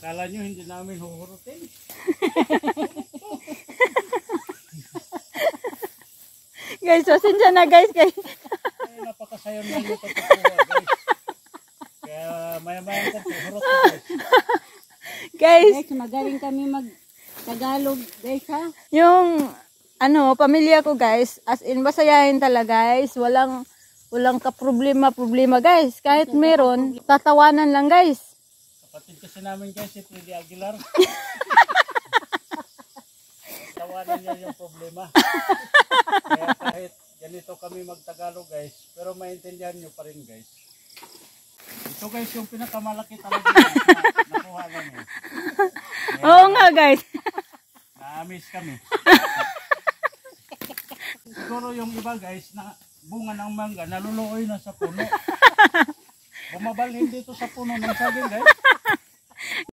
Akala nyo hindi namin huhurutin. Guys, pasensya na guys. Ay, napakasayon na nyo ito guys. Kaya maya-maya ito, hurot guys. Guys, magaling kami mag-Tagalog guys ha. yung pamilya ko guys, as in masayahin talaga guys. Walang ka-problema guys. Kahit meron, tatawanan lang guys. Kapatid kasi namin guys, si Freddy Aguilar. Tawanan niya yung problema. Kaya kahit ganito kami mag-Tagalog guys, pero maintindihan nyo pa rin guys. Ito guys yung pinakamalaki talaga guys, na nakuha namin. Oo nga guys. Na-miss kami. Siguro yung iba guys na bunga ng mangga naluluoy na sa puno. Bumabalhin dito sa puno ng saging guys.